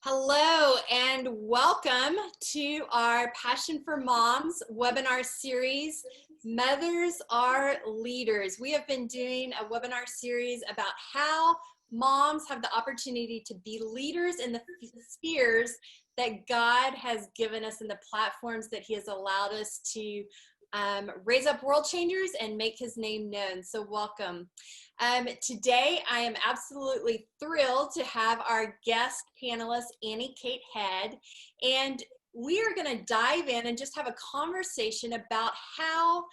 Hello and welcome to our Passion for Moms webinar series, Mothers Are Leaders. We have been doing a webinar series about how moms have the opportunity to be leaders in the spheres that God has given us and the platforms that He has allowed us to raise up world changers and make His name known. So welcome. Today, I am absolutely thrilled to have our guest panelist, Annie Kate Head, and we are going to dive in and just have a conversation about how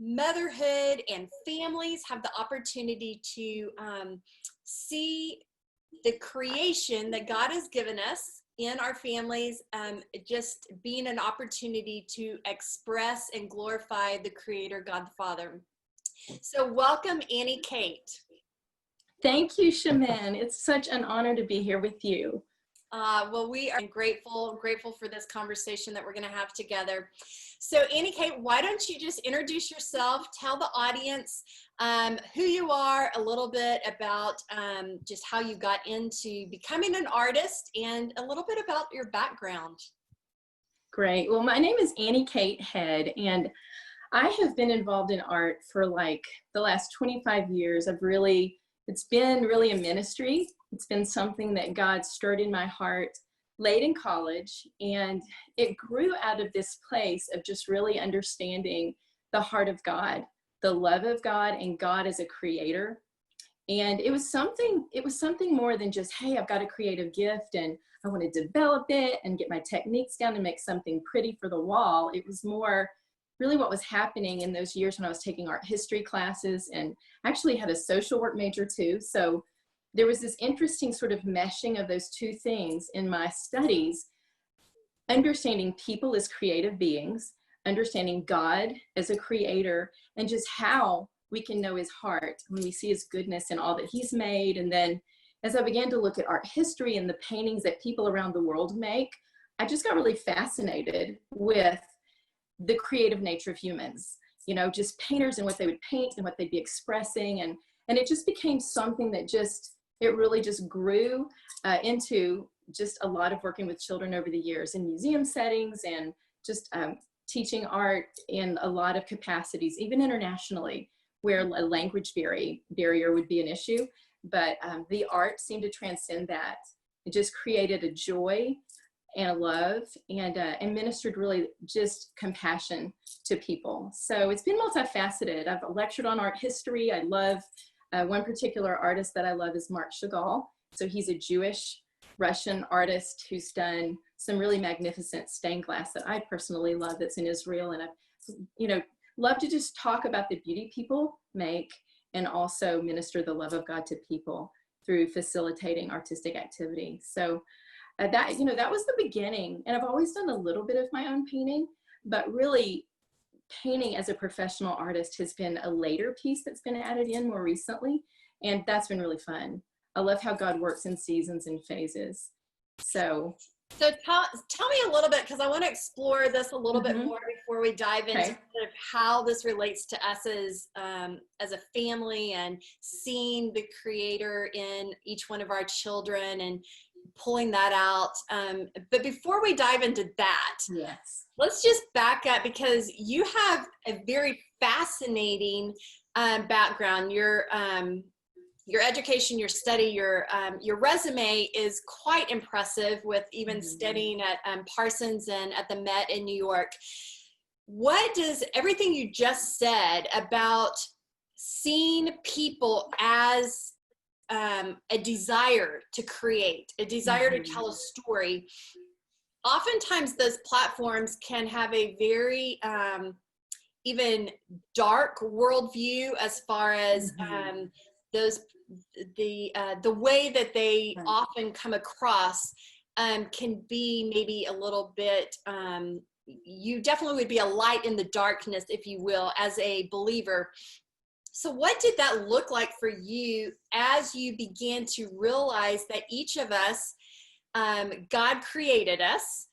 motherhood and families have the opportunity to see the creation that God has given us in our families, just being an opportunity to express and glorify the Creator, God the Father. So welcome, Annie Kate. Thank you, Shaman. It's such an honor to be here with you. Well, we are grateful for this conversation that we're going to have together. So Annie Kate, why don't you just introduce yourself, tell the audience who you are, a little bit about just how you got into becoming an artist, and a little bit about your background. Great. Well, my name is Annie Kate Head, and I have been involved in art for like the last 25 years. It's been really a ministry. It's been something that God stirred in my heart late in college, and it grew out of this place of just really understanding the heart of God, the love of God, and God as a creator. And it was something more than just, hey, I've got a creative gift and I want to develop it and get my techniques down and make something pretty for the wall. It was more really what was happening in those years when I was taking art history classes, and actually had a social work major too. So there was this interesting sort of meshing of those two things in my studies, understanding people as creative beings, understanding God as a creator, and just how we can know His heart when we see His goodness in all that He's made. And then as I began to look at art history and the paintings that people around the world make, I just got really fascinated with the creative nature of humans, just painters and what they would paint and what they'd be expressing. And it just became something that it really just grew into just a lot of working with children over the years in museum settings, and just teaching art in a lot of capacities, even internationally, where a language barrier would be an issue. But the art seemed to transcend that. It just created a joy and a love, and ministered really just compassion to people. So it's been multifaceted. I've lectured on art history. I love one particular artist that I love is Chagall. So he's a Jewish Russian artist who's done some really magnificent stained glass that I personally love, that's in Israel. And I've, love to just talk about the beauty people make, and also minister the love of God to people through facilitating artistic activity. So that was the beginning. And I've always done a little bit of my own painting, but really painting as a professional artist has been a later piece that's been added in more recently. And that's been really fun. I love how God works in seasons and phases. So tell me a little bit, because I want to explore this a little bit more before we dive into sort of how this relates to us as a family, and seeing the Creator in each one of our children and pulling that out. But before we dive into that, yes, let's just back up, because you have a very fascinating background. Your education, your study, your resume is quite impressive, with even studying at Parsons and at the Met in New York. What does everything you just said about seeing people as a desire to create, a desire to tell a story? Oftentimes those platforms can have a very even dark worldview, as far as the way that they often come across can be maybe a little bit, you definitely would be a light in the darkness, if you will, as a believer. So what did that look like for you as you began to realize that each of us, God created us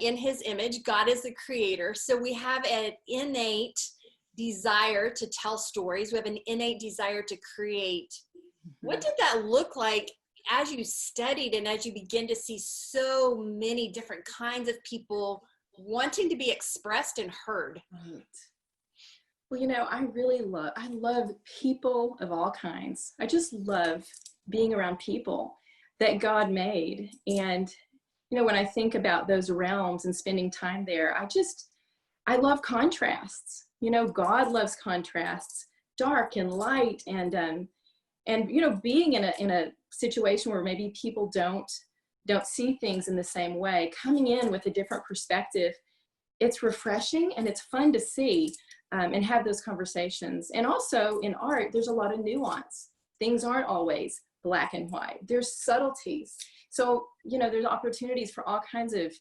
in His image? God is the creator. So we have an innate desire to tell stories. We have an innate desire to create. What did that look like as you studied and as you begin to see so many different kinds of people wanting to be expressed and heard? Right. Well, I love people of all kinds. I just love being around people that God made. And, when I think about those realms and spending time there, I love contrasts. God loves contrasts, dark and light, and being in a situation where maybe people don't see things in the same way, coming in with a different perspective, it's refreshing and it's fun to see and have those conversations. And also in art, there's a lot of nuance. Things aren't always black and white. There's subtleties. So, there's opportunities for all kinds of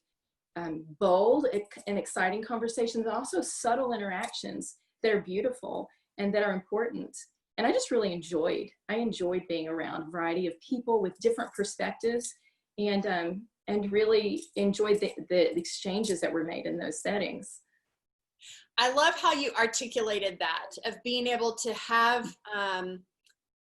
bold and exciting conversations, and also subtle interactions that are beautiful and that are important. And I just really enjoyed being around a variety of people with different perspectives, and really enjoyed the exchanges that were made in those settings. I love how you articulated that, of being able to have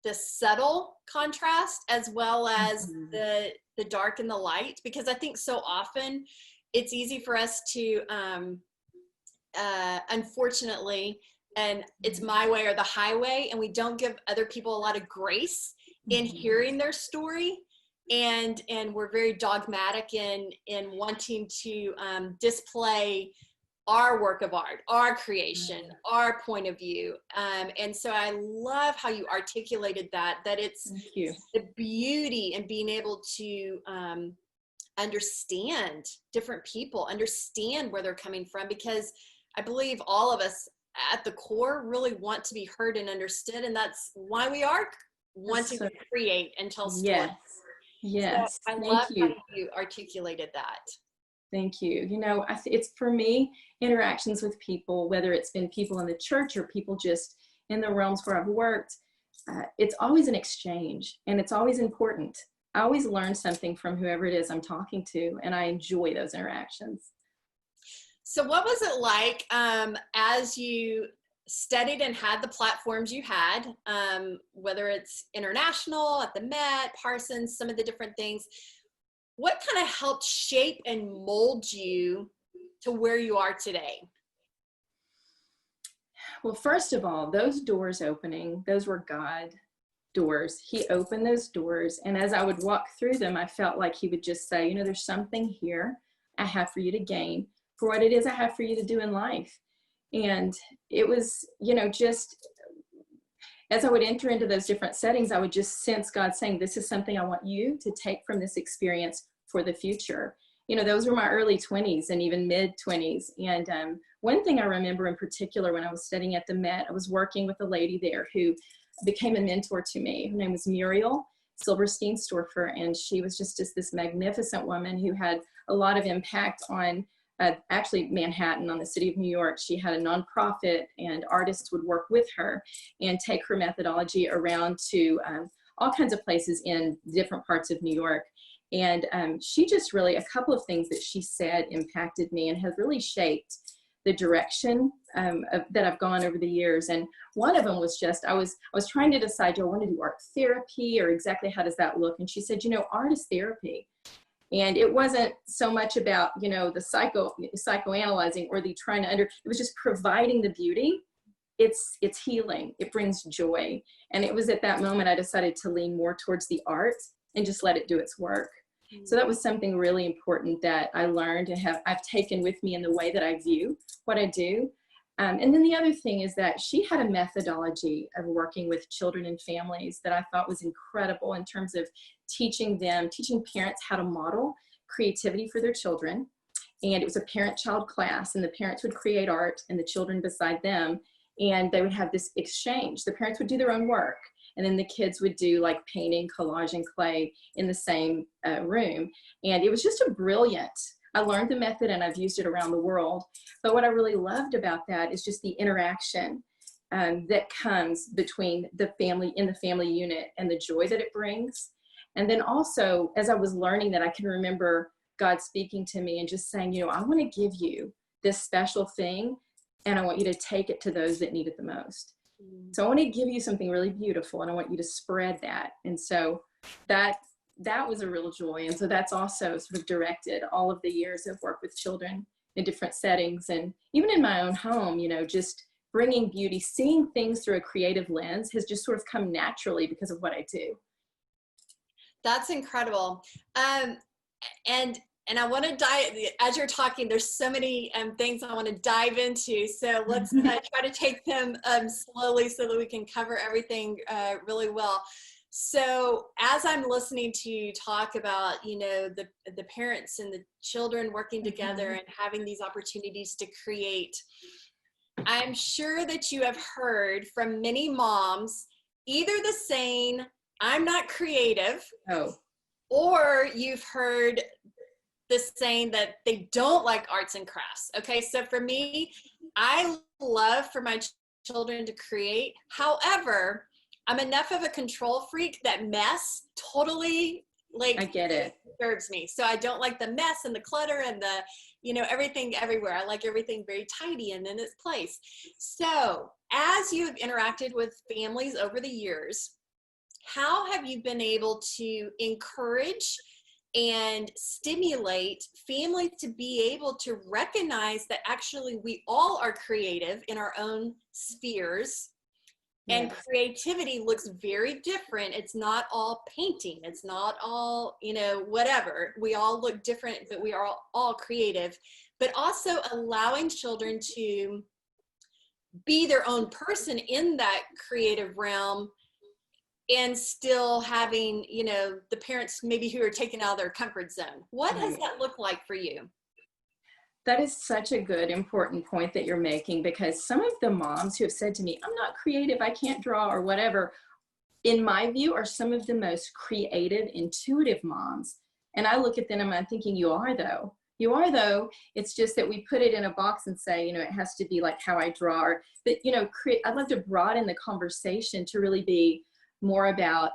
the subtle contrast as well as the dark and the light, because I think so often it's easy for us to, unfortunately, and it's my way or the highway, and we don't give other people a lot of grace in hearing their story, and we're very dogmatic in wanting to display our work of art, our creation, our point of view. And so I love how you articulated that it's the beauty and being able to understand different people, understand where they're coming from, because I believe all of us at the core really want to be heard and understood. And that's why we are wanting to create and tell stories. Yes. So I love how you articulated that. Thank you. It's, for me, interactions with people, whether it's been people in the church or people just in the realms where I've worked, it's always an exchange, and it's always important. I always learn something from whoever it is I'm talking to, and I enjoy those interactions. So what was it like as you studied and had the platforms you had, whether it's international, at the Met, Parsons, some of the different things? What kind of helped shape and mold you to where you are today? Well, first of all, those doors opening, those were God doors. He opened those doors. And as I would walk through them, I felt like he would just say, there's something here I have for you to gain for what it is I have for you to do in life. And it was, just as I would enter into those different settings, I would just sense God saying, this is something I want you to take from this experience for the future. Those were my early 20s and even mid 20s. And one thing I remember in particular, when I was studying at the Met, I was working with a lady there who became a mentor to me. Her name was Muriel Silverstein-Storfer, and she was just this magnificent woman who had a lot of impact on actually Manhattan, on the city of New York. She had a nonprofit, and artists would work with her and take her methodology around to all kinds of places in different parts of New York. And she just really, a couple of things that she said impacted me and has really shaped the direction that I've gone over the years. And one of them was just, I was trying to decide, do I want to do art therapy, or exactly how does that look? And she said, art is therapy. And it wasn't so much about, the psychoanalyzing or the trying to it was just providing the beauty. It's healing. It brings joy. And it was at that moment I decided to lean more towards the art and just let it do its work. So that was something really important that I learned and I've taken with me in the way that I view what I do. And then the other thing is that she had a methodology of working with children and families that I thought was incredible in terms of teaching parents how to model creativity for their children. And it was a parent-child class, and the parents would create art and the children beside them, and they would have this exchange. The parents would do their own work, and then the kids would do like painting, collage, and clay in the same room. And it was just I learned the method and I've used it around the world. But what I really loved about that is just the interaction that comes between the family in the family unit and the joy that it brings. And then also, as I was learning that, I can remember God speaking to me and just saying, I want to give you this special thing, and I want you to take it to those that need it the most. So I want to give you something really beautiful, and I want you to spread that. And so that that was a real joy. And so that's also sort of directed all of the years of work with children in different settings. And even in my own home, you know, just bringing beauty, seeing things through a creative lens has just sort of come naturally because of what I do. That's incredible. And I want to dive, as you're talking, there's so many things I want to dive into. So let's try to take them slowly so that we can cover everything really well. So as I'm listening to you talk about, you know, the parents and the children working together and having these opportunities to create, I'm sure that you have heard from many moms either the saying, "I'm not creative," or you've heard the saying that they don't like arts and crafts. Okay, so for me, I love for my children to create. However, I'm enough of a control freak that mess totally, like, I get it, disturbs me. So I don't like the mess and the clutter and the, you know, everything everywhere. I like everything very tidy and in its place. So as you've interacted with families over the years, how have you been able to encourage and stimulate families to be able to recognize that actually we all are creative in our own spheres? And creativity looks very different. It's not all painting. It's not all, you know, whatever. We all look different, but we are all creative. But also allowing children to be their own person in that creative realm, and still having, you know, the parents maybe who are taken out of their comfort zone. What does that look like for you? That is such a good, important point that you're making, because some of the moms who have said to me, "I'm not creative, I can't draw," or whatever, in my view, are some of the most creative, intuitive moms. And I look at them and I'm thinking, you are though. You are though. It's just that we put it in a box and say, you know, it has to be like how I draw. But, you know, I'd love to broaden the conversation to really be more about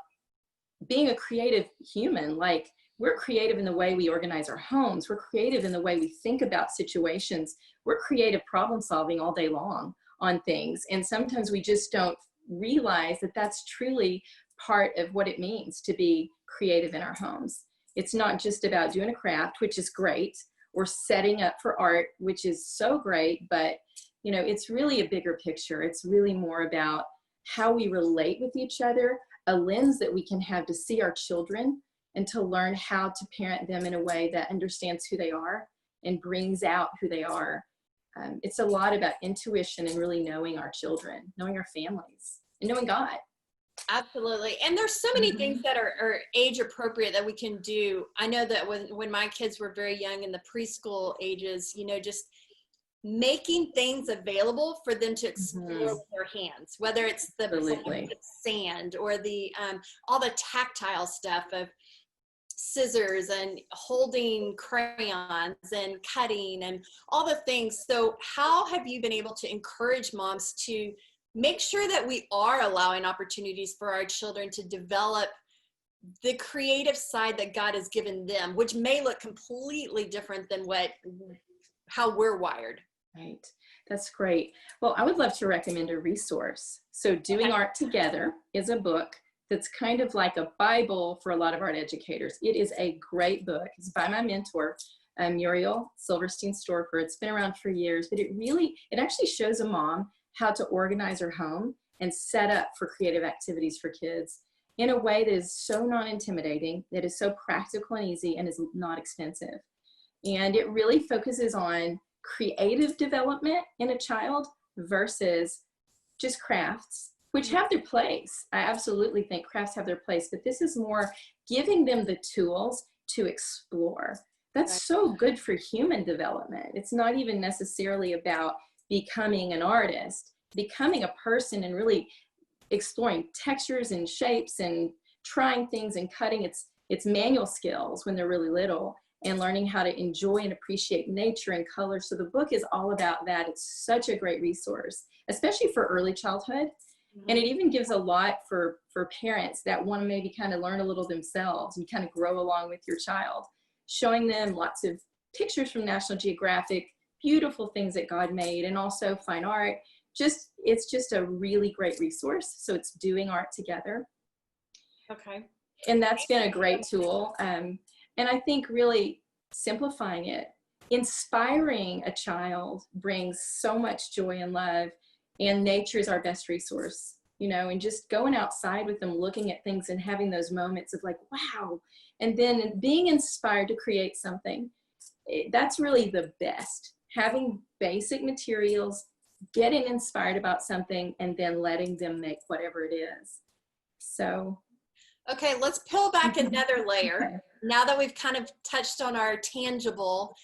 being a creative human. Like, we're creative in the way we organize our homes. We're creative in the way we think about situations. We're creative problem solving all day long on things. And sometimes we just don't realize that that's truly part of what it means to be creative in our homes. It's not just about doing a craft, which is great, or setting up for art, which is so great, but, you know, it's really a bigger picture. It's really more about how we relate with each other, a lens that we can have to see our children and to learn how to parent them in a way that understands who they are and brings out who they are. It's a lot about intuition and really knowing our children, knowing our families, and knowing God. Absolutely. And there's so many things that are age appropriate that we can do. I know that when my kids were very young in the preschool ages, you know, just making things available for them to explore with their hands, whether it's the sand or the all the tactile stuff of scissors and holding crayons and cutting and all the things. So how have you been able to encourage moms to make sure that we are allowing opportunities for our children to develop the creative side that God has given them, which may look completely different than how we're wired? Right. That's great. Well, I would love to recommend a resource. So Doing Art Together is a book that's kind of like a Bible for a lot of art educators. It is a great book. It's by my mentor, Muriel Silverstein Storfer. It's been around for years, but it actually shows a mom how to organize her home and set up for creative activities for kids in a way that is so non-intimidating, that is so practical and easy, and is not expensive. And it really focuses on creative development in a child versus just crafts, which have their place. I absolutely think crafts have their place, but this is more giving them the tools to explore. That's so good for human development. It's not even necessarily about becoming an artist, becoming a person and really exploring textures and shapes and trying things and cutting. It's manual skills when they're really little, and learning how to enjoy and appreciate nature and color. So the book is all about that. It's such a great resource, especially for early childhood. And it even gives a lot for parents that want to maybe kind of learn a little themselves and kind of grow along with your child, showing them lots of pictures from National Geographic, beautiful things that God made, and also fine art. It's just a really great resource. So it's Doing Art Together. Okay. And that's been a great tool. And I think really simplifying it, inspiring a child brings so much joy and love, and nature is our best resource, and just going outside with them, looking at things and having those moments of like, wow, and then being inspired to create something. That's really the best. Having basic materials, getting inspired about something, and then letting them make whatever it is. So. Okay, let's peel back another layer. Okay. Now that we've kind of touched on our tangible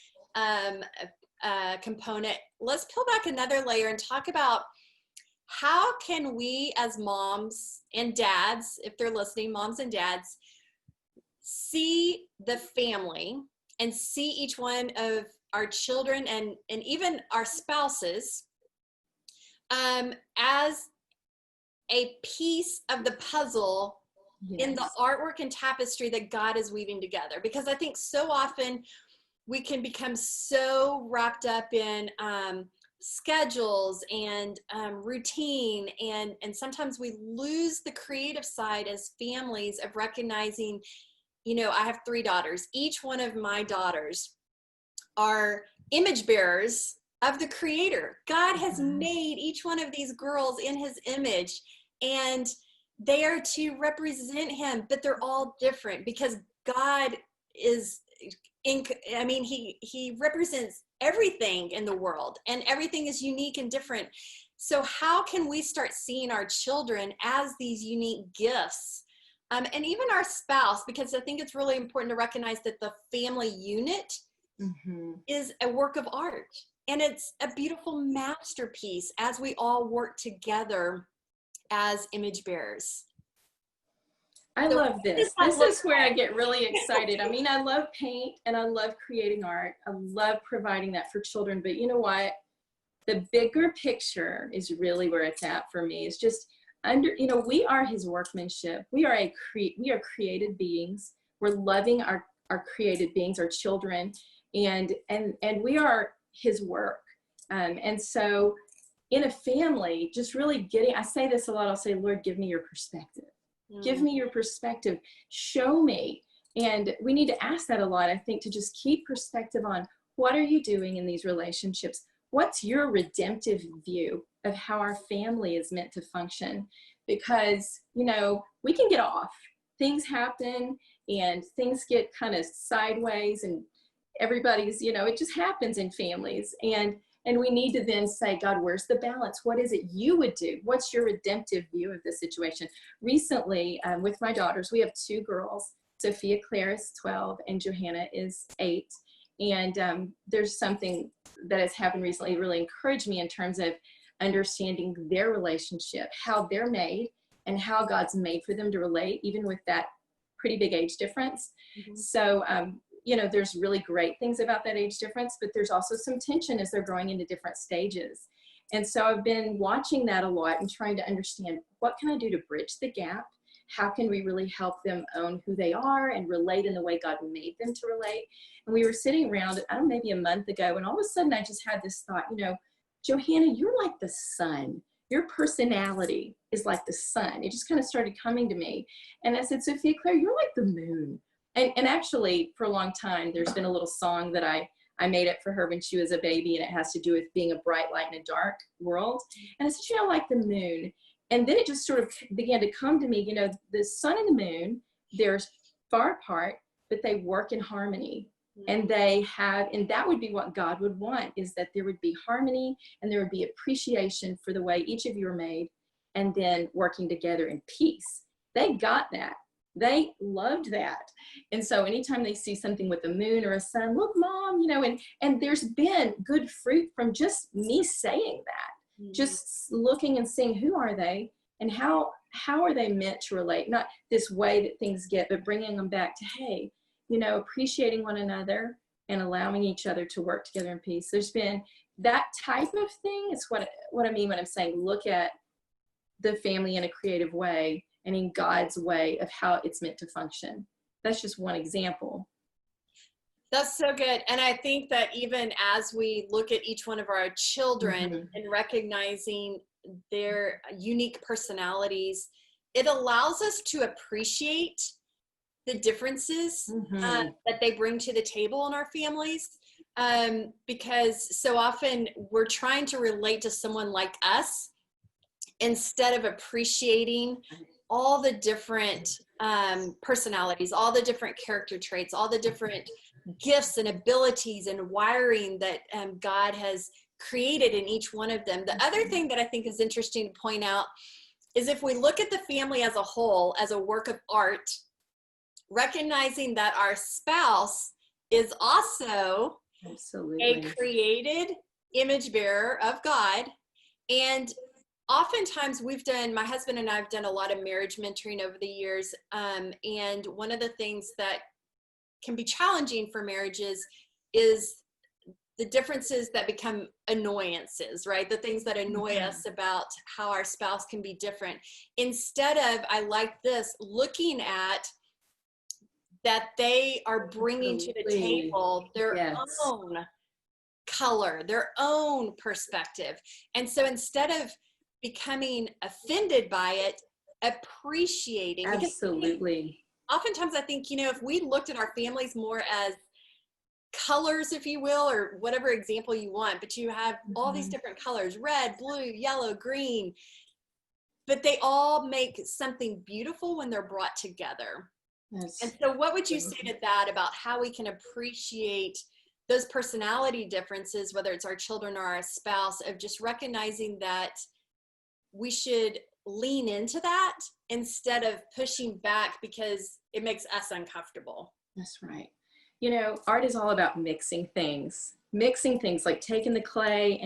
component, let's peel back another layer and talk about how can we as moms and dads, if they're listening, moms and dads, see the family and see each one of our children and even our spouses as a piece of the puzzle. Yes. In the artwork and tapestry that God is weaving together. Because I think so often we can become so wrapped up in schedules and routine, and sometimes we lose the creative side as families of recognizing, I have 3 daughters. Each one of my daughters are image bearers of the Creator. God has made each one of these girls in His image, and they are to represent Him, but they're all different because God is He represents everything in the world, and everything is unique and different. So how can we start seeing our children as these unique gifts? And even our spouse, because I think it's really important to recognize that the family unit is a work of art, and it's a beautiful masterpiece as we all work together as image bearers. I love this. This is where I get really excited. I mean, I love paint and I love creating art. I love providing that for children. But you know what? The bigger picture is really where it's at for me. It's just we are His workmanship. We are created beings. We're loving our created beings, our children, and we are His work. And so in a family, just really I say this a lot, I'll say, Lord, give me your perspective. Give me your perspective. Show me. And we need to ask that a lot, I think, to just keep perspective on what are you doing in these relationships? What's your redemptive view of how our family is meant to function? Because, we can get off. Things happen and things get kind of sideways, and everybody's, it just happens in families. And we need to then say, God, where's the balance? What is it you would do? What's your redemptive view of this situation? Recently, with my daughters, we have 2 girls. Sophia Claire is 12 and Johanna is 8. And there's something that has happened recently that really encouraged me in terms of understanding their relationship, how they're made, and how God's made for them to relate, even with that pretty big age difference. So, there's really great things about that age difference, but there's also some tension as they're growing into different stages. And so I've been watching that a lot and trying to understand, what can I do to bridge the gap? How can we really help them own who they are and relate in the way God made them to relate? And we were sitting around, maybe a month ago, and all of a sudden I just had this thought, Johanna, you're like the sun. Your personality is like the sun. It just kind of started coming to me. And I said, Sophia Claire, you're like the moon. And actually, for a long time, there's been a little song that I made up for her when she was a baby, and it has to do with being a bright light in a dark world. And I said, like the moon. And then it just sort of began to come to me, the sun and the moon, they're far apart, but they work in harmony. And and that would be what God would want, is that there would be harmony and there would be appreciation for the way each of you are made, and then working together in peace. They got that. They loved that. And so anytime they see something with a moon or a sun, look, Mom, and there's been good fruit from just me saying that, just looking and seeing who are they and how are they meant to relate? Not this way that things get, but bringing them back to, hey, appreciating one another and allowing each other to work together in peace. There's been that type of thing. It's what I mean when I'm saying, look at the family in a creative way and in God's way of how it's meant to function. That's just one example. That's so good. And I think that even as we look at each one of our children and recognizing their unique personalities, it allows us to appreciate the differences that they bring to the table in our families. Because so often we're trying to relate to someone like us instead of appreciating all the different personalities, all the different character traits, all the different gifts and abilities and wiring that God has created in each one of them. The other thing that I think is interesting to point out is if we look at the family as a whole, as a work of art, recognizing that our spouse is also a created image bearer of God. And oftentimes my husband and I have done a lot of marriage mentoring over the years. And one of the things that can be challenging for marriages is the differences that become annoyances, right? The things that annoy us about how our spouse can be different. Instead of, I like this, looking at that they are bringing to the table their own color, their own perspective. And so instead of becoming offended by it, appreciating. Absolutely. Oftentimes I think, if we looked at our families more as colors, if you will, or whatever example you want, but you have all these different colors, red, blue, yellow, green, but they all make something beautiful when they're brought together. Yes. And so what would you say to that about how we can appreciate those personality differences, whether it's our children or our spouse, of just recognizing that we should lean into that instead of pushing back because it makes us uncomfortable? That's right. Art is all about mixing things like taking the clay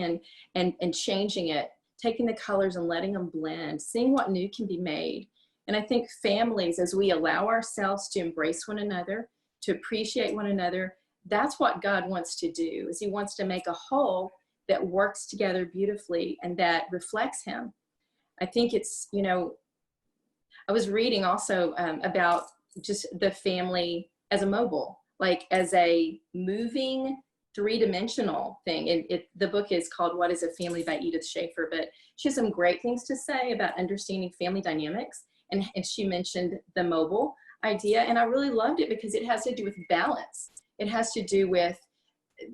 and changing it, taking the colors and letting them blend, seeing what new can be made. And I think families, as we allow ourselves to embrace one another, to appreciate one another, that's what God wants to do, is he wants to make a whole that works together beautifully and that reflects him. I think it's, I was reading also about just the family as a mobile, like as a moving three-dimensional thing. And the book is called What is a Family by Edith Schaefer, but she has some great things to say about understanding family dynamics. And she mentioned the mobile idea, and I really loved it because it has to do with balance. It has to do with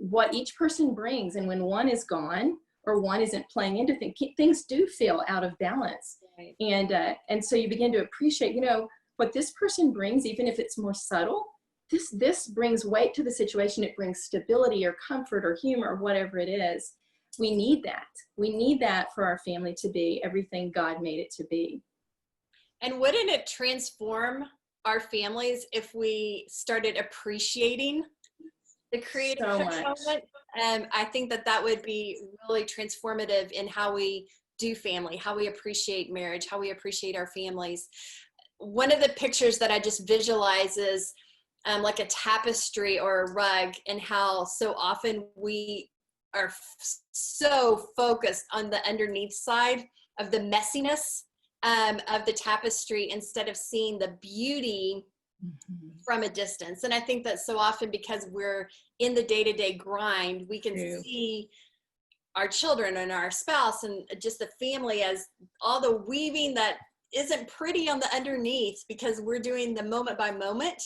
what each person brings, and when one is gone or one isn't playing into things do feel out of balance. Right. And so you begin to appreciate, what this person brings, even if it's more subtle. This brings weight to the situation. It brings stability or comfort or humor or whatever it is. We need that. We need that for our family to be everything God made it to be. And wouldn't it transform our families if we started appreciating the creative component? I think that would be really transformative in how we do family, how we appreciate marriage, how we appreciate our families. One of the pictures that I just visualize is like a tapestry or a rug, and how so often we are so focused on the underneath side of the messiness of the tapestry instead of seeing the beauty from a distance. And I think that so often, because we're in the day-to-day grind, we can see our children and our spouse and just the family as all the weaving that isn't pretty on the underneath, because we're doing the moment by moment.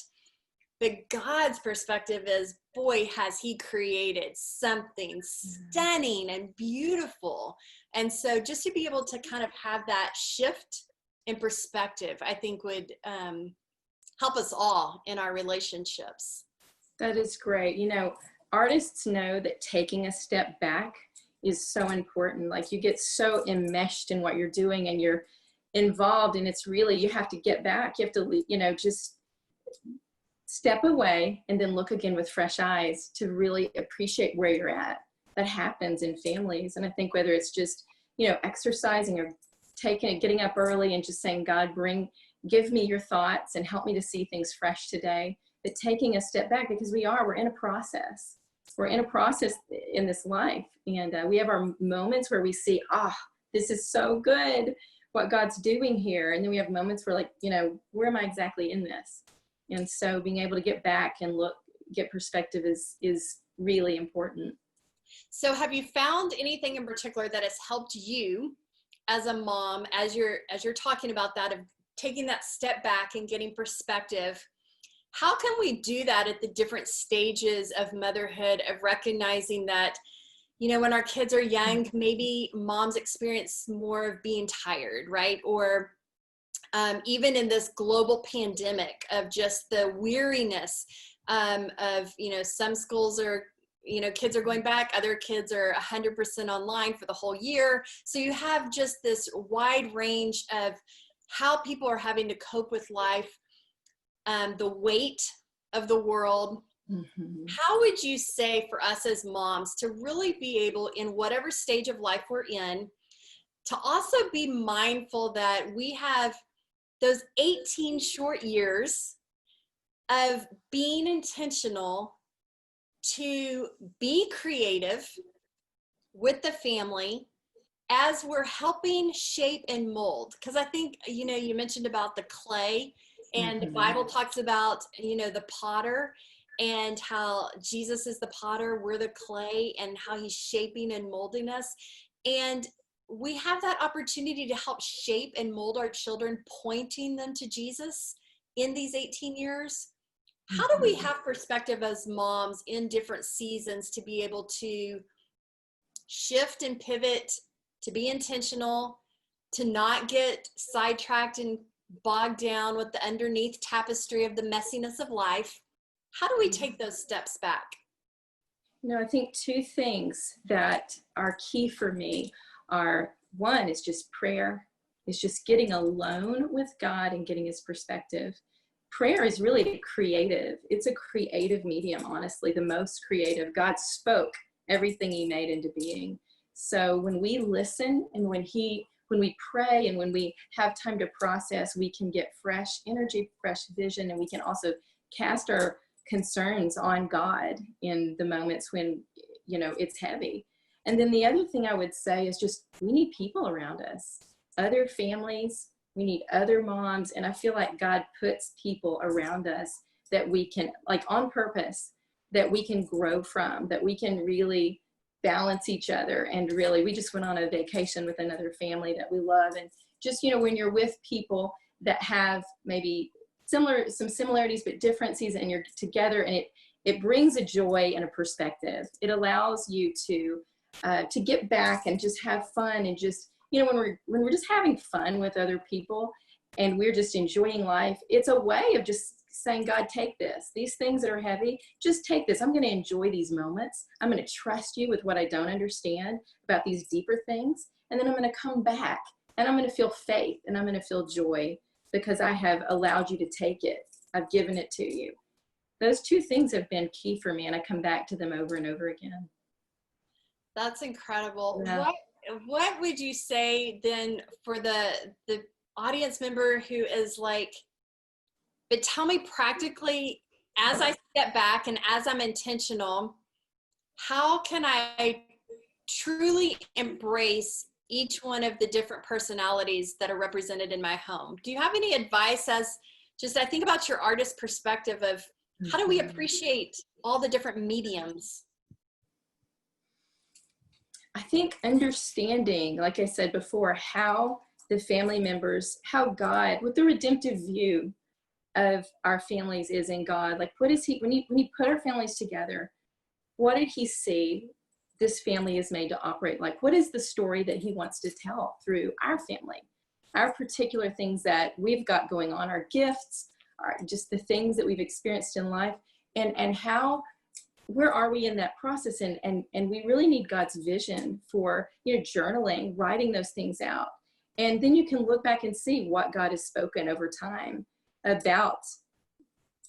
But God's perspective is, boy, has he created something stunning and beautiful. And so just to be able to kind of have that shift in perspective, I think would help us all in our relationships. That is great. Artists know that taking a step back is so important. Like, you get so enmeshed in what you're doing and you're involved, and it's really, you have to get back. You have to, just step away and then look again with fresh eyes to really appreciate where you're at. That happens in families. And I think whether it's just, exercising or getting up early and just saying, God, give me your thoughts and help me to see things fresh today. But taking a step back, because we're in a process. We're in a process in this life. And we have our moments where we see, this is so good, what God's doing here. And then we have moments where where am I exactly in this? And so being able to get back and get perspective is really important. So have you found anything in particular that has helped you as a mom, as you're talking about that, of taking that step back and getting perspective? how can we do that at the different stages of motherhood, of recognizing that, you know, when our kids are young, maybe moms experience more of being tired, right? Or even in this global pandemic of just the weariness of, you know, some schools are, you know, kids are going back, other kids are 100% online for the whole year. So you have just this wide range of how people are having to cope with life, the weight of the world. Mm-hmm. How would you say for us as moms to really be able, in whatever stage of life we're in, to also be mindful that we have those 18 short years of being intentional to be creative with the family as we're helping shape and mold? Because I think, you know, you mentioned about the clay, and the Bible talks about, you know, the potter, and how Jesus is the potter, we're the clay, and how he's shaping and molding us. And we have that opportunity to help shape and mold our children, pointing them to Jesus in these 18 years. How do we have perspective as moms in different seasons to be able to shift and pivot, to be intentional, to not get sidetracked and bogged down with the underneath tapestry of the messiness of life? How do we take those steps back? You know, I think two things that are key for me are, one is just prayer. It's just getting alone with God and getting his perspective. Prayer is really creative. It's a creative medium, honestly, the most creative. God spoke everything he made into being. So when we listen and when we pray and when we have time to process, we can get fresh energy, fresh vision, and we can also cast our concerns on God in the moments when, you know, it's heavy. And then the other thing I would say is just, we need people around us, other families, we need other moms. And I feel like God puts people around us that we can, like on purpose, that we can grow from, that we can really balance each other. And really, we just went on a vacation with another family that we love. And just, you know, when you're with people that have maybe some similarities but differences, and you're together, and it brings a joy and a perspective. It allows you to get back and just have fun, and just, you know, when we're just having fun with other people and we're just enjoying life, it's a way of just saying, God, take this. These things that are heavy, just take this. I'm going to enjoy these moments. I'm going to trust you with what I don't understand about these deeper things. And then I'm going to come back and I'm going to feel faith and I'm going to feel joy because I have allowed you to take it. I've given it to you. Those two things have been key for me, and I come back to them over and over again. That's incredible. Yeah. What would you say then for the audience member who is like, but tell me practically, as I step back and as I'm intentional, how can I truly embrace each one of the different personalities that are represented in my home? Do you have any advice as just, I think about your artist perspective of how do we appreciate all the different mediums? I think understanding, like I said before, how the family members, how God, what the redemptive view of our families is in God. Like, what is he, when he put our families together, what did he see this family is made to operate like? What is the story that he wants to tell through our family? Our particular things that we've got going on, our gifts, just the things that we've experienced in life, and how, where are we in that process? And we really need God's vision for, you know, journaling, writing those things out. And then you can look back and see what God has spoken over time about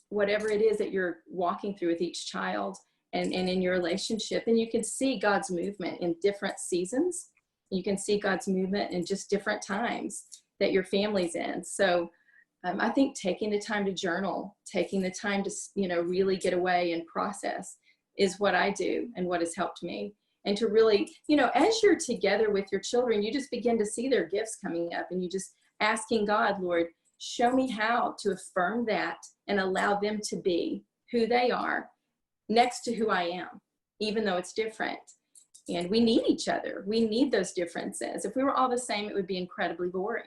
whatever it is that you're walking through with each child and in your relationship. And you can see God's movement in different seasons. You can see God's movement in just different times that your family's in. So I think taking the time to journal, taking the time to, you know, really get away and process is what I do and what has helped me. And to really, you know, as you're together with your children, you just begin to see their gifts coming up, and you just asking God, Lord, show me how to affirm that and allow them to be who they are next to who I am, even though it's different. And we need each other. We need those differences. If we were all the same, it would be incredibly boring.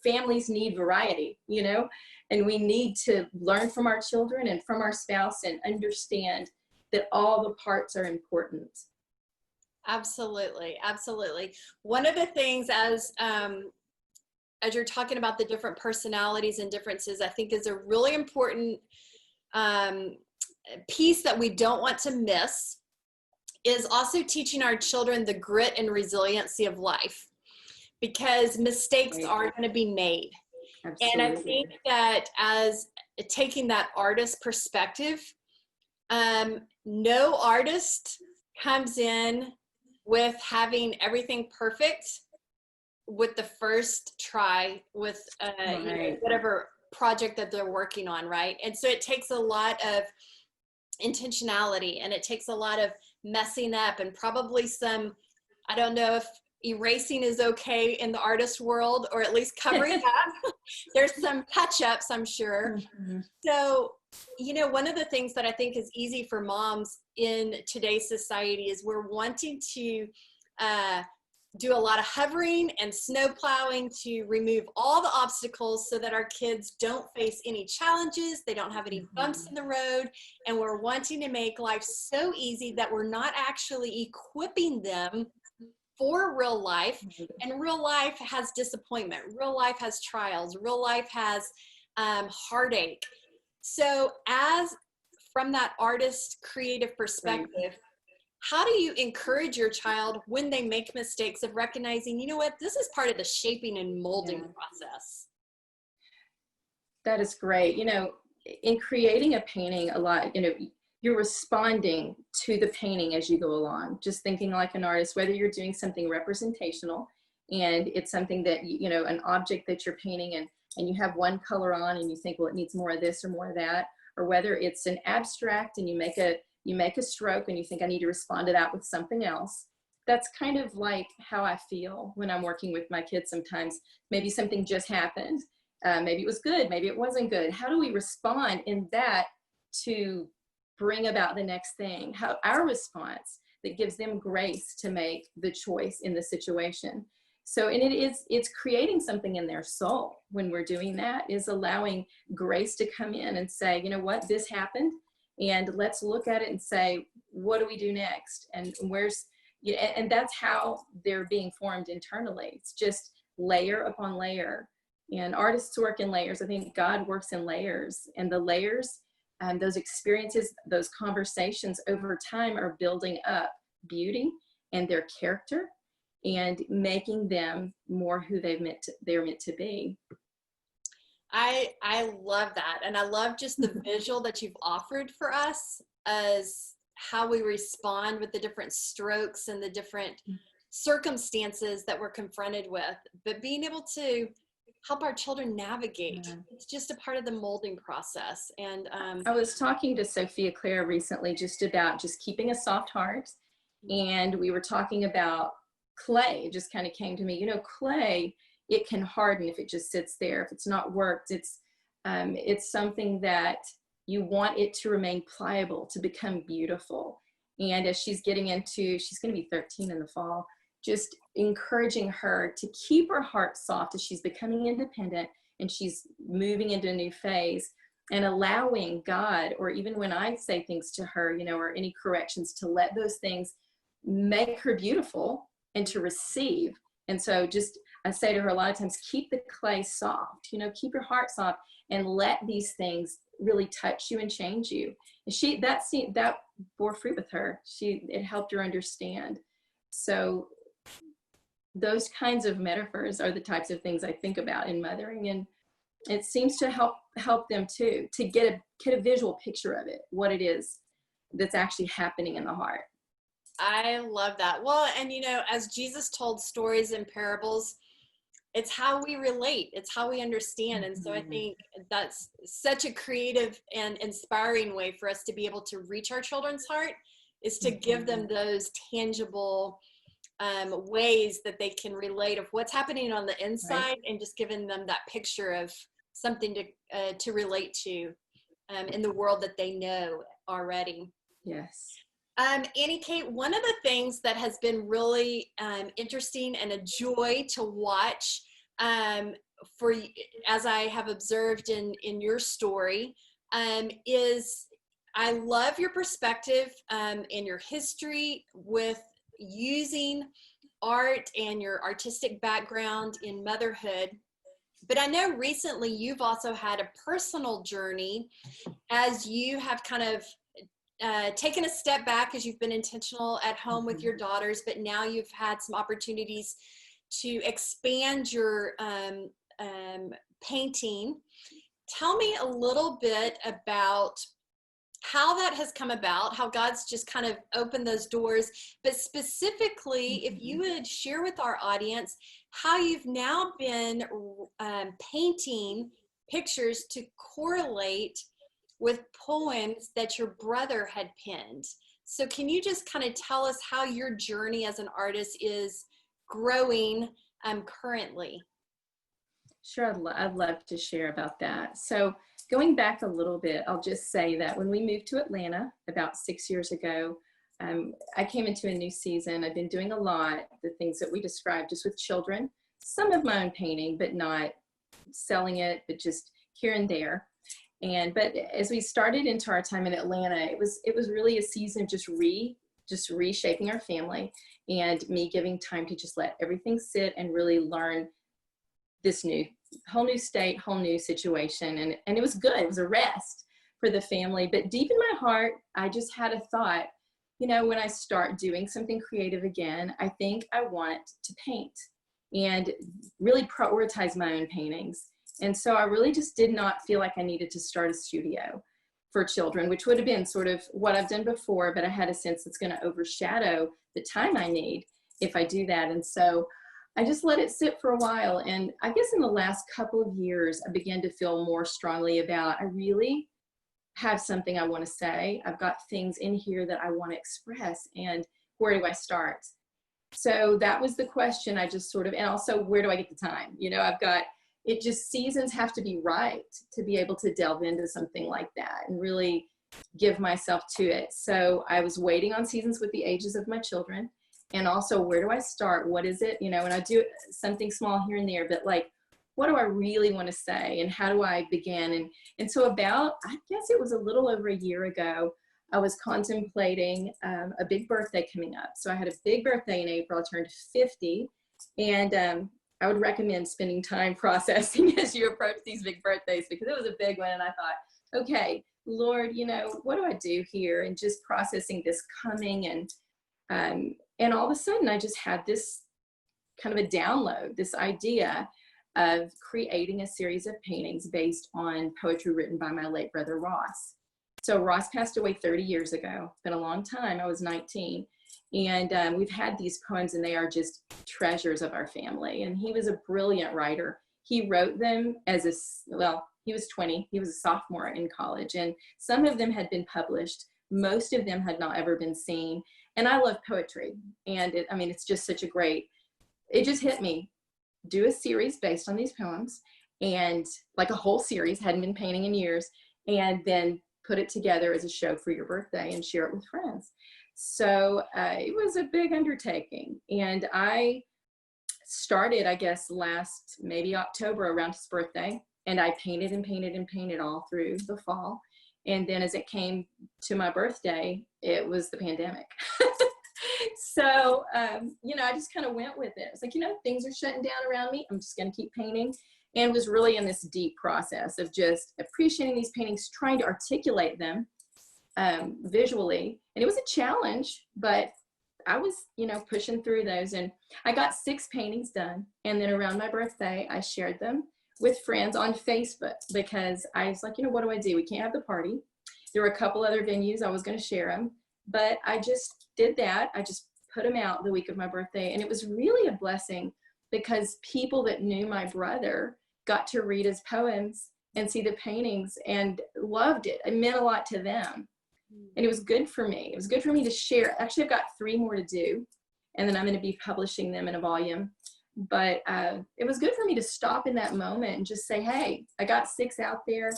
Families need variety, you know, and we need to learn from our children and from our spouse and understand that all the parts are important. Absolutely, absolutely. One of the things as you're talking about the different personalities and differences, I think is a really important piece that we don't want to miss is also teaching our children the grit and resiliency of life, because mistakes are going to be made. Absolutely. And I think that as taking that artist perspective, no artist comes in with having everything perfect with the first try with you know, whatever project that they're working on, right? And so it takes a lot of intentionality, and it takes a lot of messing up, and probably some, I don't know if erasing is okay in the artist world, or at least covering up. There's some touch-ups, I'm sure. Mm-hmm. So, you know, one of the things that I think is easy for moms in today's society is we're wanting to do a lot of hovering and snow plowing to remove all the obstacles so that our kids don't face any challenges, they don't have any bumps in the road, and we're wanting to make life so easy that we're not actually equipping them for real life. And real life has disappointment, real life has trials, real life has heartache. So as from that artist creative perspective, how do you encourage your child when they make mistakes of recognizing, you know what, this is part of the shaping and molding process? That is great. You know, in creating a painting, a lot, you know, you're responding to the painting as you go along, just thinking like an artist, whether you're doing something representational and it's something that, you know, an object that you're painting and you have one color on and you think, well, it needs more of this or more of that, or whether it's an abstract and you make a stroke and you think I need to respond to that with something else. That's kind of like how I feel when I'm working with my kids sometimes. Maybe something just happened. Maybe it was good, maybe it wasn't good. How do we respond in that to bring about the next thing? How our response that gives them grace to make the choice in the situation. So, and it's creating something in their soul when we're doing that, is allowing grace to come in and say, you know what, this happened, and let's look at it and say, what do we do next? And and that's how they're being formed internally. It's just layer upon layer. And artists work in layers. I think God works in layers, and the layers, those experiences, those conversations over time are building up beauty and their character and making them more who they're meant to be. I love that. And I love just the visual that you've offered for us as how we respond with the different strokes and the different circumstances that we're confronted with, but being able to help our children navigate. It's just a part of the molding process. And I was talking to Sophia Claire recently just about just keeping a soft heart. And we were talking about clay. It just kind of came to me, you know, clay, it can harden if it just sits there. If it's not worked, it's something that you want it to remain pliable, to become beautiful. And as she's going to be 13 in the fall, just encouraging her to keep her heart soft as she's becoming independent and she's moving into a new phase, and allowing God, or even when I say things to her, you know, or any corrections, to let those things make her beautiful and to receive. And so just, I say to her a lot of times, keep the clay soft, you know, keep your heart soft and let these things really touch you and change you. And that bore fruit with her. It helped her understand. So those kinds of metaphors are the types of things I think about in mothering, and it seems to help them too, to get a visual picture of it, what it is that's actually happening in the heart. I love that. Well, and you know, as Jesus told stories and parables, it's how we relate, it's how we understand. And so I think that's such a creative and inspiring way for us to be able to reach our children's heart, is to give them those tangible ways that they can relate of what's happening on the inside, and just giving them that picture of something to relate to in the world that they know already. Yes. Annie Kate, one of the things that has been really interesting and a joy to watch for, as I have observed in your story, is I love your perspective and your history with using art and your artistic background in motherhood. But I know recently you've also had a personal journey as you have kind of taken a step back as you've been intentional at home with your daughters, but now you've had some opportunities to expand your painting. Tell me a little bit about how that has come about, how God's just kind of opened those doors, but specifically, if you would share with our audience how you've now been painting pictures to correlate with poems that your brother had penned. So can you just kind of tell us how your journey as an artist is growing currently? Sure, I'd love to share about that. So going back a little bit, I'll just say that when we moved to Atlanta about 6 years ago, I came into a new season. I've been doing a lot, the things that we described just with children, some of my own painting, but not selling it, but just here and there. But as we started into our time in Atlanta, it was really a season of just reshaping our family and me giving time to just let everything sit and really learn this whole new state, whole new situation. And it was good. It was a rest for the family. But deep in my heart, I just had a thought, when I start doing something creative again, I think I want to paint and really prioritize my own paintings. And so I really just did not feel like I needed to start a studio for children, which would have been sort of what I've done before, but I had a sense it's going to overshadow the time I need if I do that. And so I just let it sit for a while. And I guess in the last couple of years, I began to feel more strongly about, I really have something I want to say. I've got things in here that I want to express, and where do I start? So that was the question. I just sort of, and also where do I get the time? Seasons have to be right to be able to delve into something like that and really give myself to it. So I was waiting on seasons with the ages of my children. And also, where do I start? What is it? And I do something small here and there, but what do I really want to say? And how do I begin? And so I guess it was a little over a year ago, I was contemplating a big birthday coming up. So I had a big birthday in April. I turned 50. And I would recommend spending time processing as you approach these big birthdays, because it was a big one. And I thought, okay, Lord, what do I do here? And just processing this coming, and all of a sudden I just had this kind of a download, this idea of creating a series of paintings based on poetry written by my late brother, Ross. So Ross passed away 30 years ago. It's been a long time. I was 19. And we've had these poems, and they are just treasures of our family. And he was a brilliant writer. He wrote them he was 20. He was a sophomore in college. And some of them had been published. Most of them had not ever been seen. And I love poetry. And it's just such it just hit me. Do a series based on these poems, and like a whole series, hadn't been painting in years, and then put it together as a show for your birthday and share it with friends. So it was a big undertaking. And I started, I guess, last maybe October around his birthday, and I painted and painted and painted all through the fall. And then as it came to my birthday, it was the pandemic. So, I just kind of went with it. It's like, things are shutting down around me. I'm just going to keep painting. And was really in this deep process of just appreciating these paintings, trying to articulate them visually. And it was a challenge, but I was, pushing through those. And I got 6 paintings done. And then around my birthday, I shared them with friends on Facebook, because I was like, what do I do? We can't have the party. There were a couple other venues I was going to share them, but I just did that. I just put them out the week of my birthday. And it was really a blessing, because people that knew my brother got to read his poems and see the paintings and loved it. It meant a lot to them. And it was good for me. It was good for me to share. Actually, I've got 3 more to do, and then I'm going to be publishing them in a volume. But it was good for me to stop in that moment and just say, hey, I got 6 out there.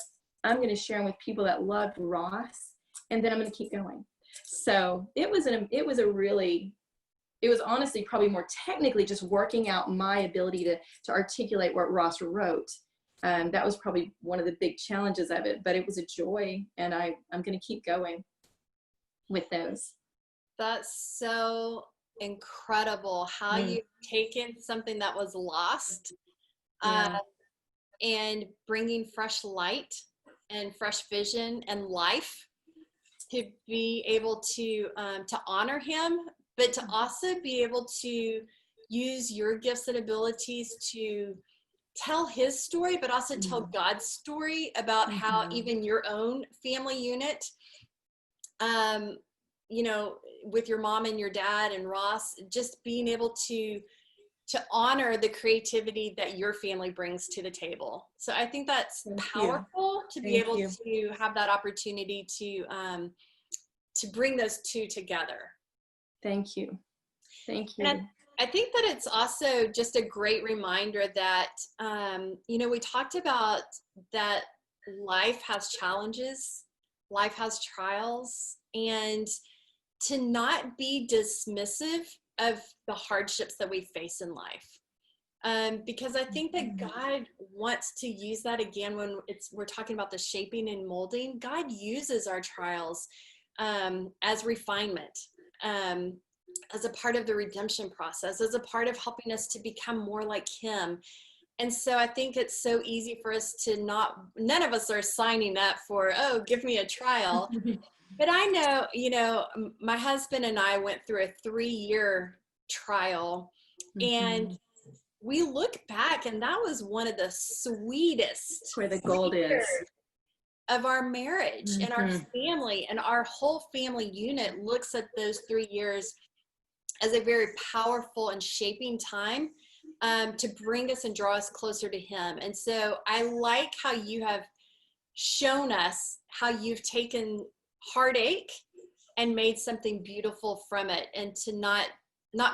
I'm going to share them with people that loved Ross, and then I'm going to keep going. So it was it was honestly probably more technically just working out my ability to articulate what Ross wrote. That was probably one of the big challenges of it, but it was a joy, and I'm going to keep going with those. That's so incredible how you've taken something that was lost and bringing fresh light and fresh vision and life to be able to honor him, but to also be able to use your gifts and abilities to tell his story, but also tell God's story about how even your own family unit, you know, with your mom and your dad and Ross, just being able to honor the creativity that your family brings to the table. So I think that's powerful to be able to have that opportunity to bring those two together. Thank you. Thank you. And I think that it's also just a great reminder that, you know, we talked about that life has challenges, life has trials, and to not be dismissive of the hardships that we face in life. Because I think that God wants to use that again when we're talking about the shaping and molding. God uses our trials as refinement, as a part of the redemption process, as a part of helping us to become more like him. And so I think it's so easy for us to none of us are signing up for, oh, give me a trial. But I know, you know, my husband and I went through a 3-year trial, and we look back, and that was one of the sweetest where the gold is of our marriage and our family, and our whole family unit looks at those 3 years as a very powerful and shaping time to bring us and draw us closer to him. And so I like how you have shown us how you've taken heartache and made something beautiful from it, and to not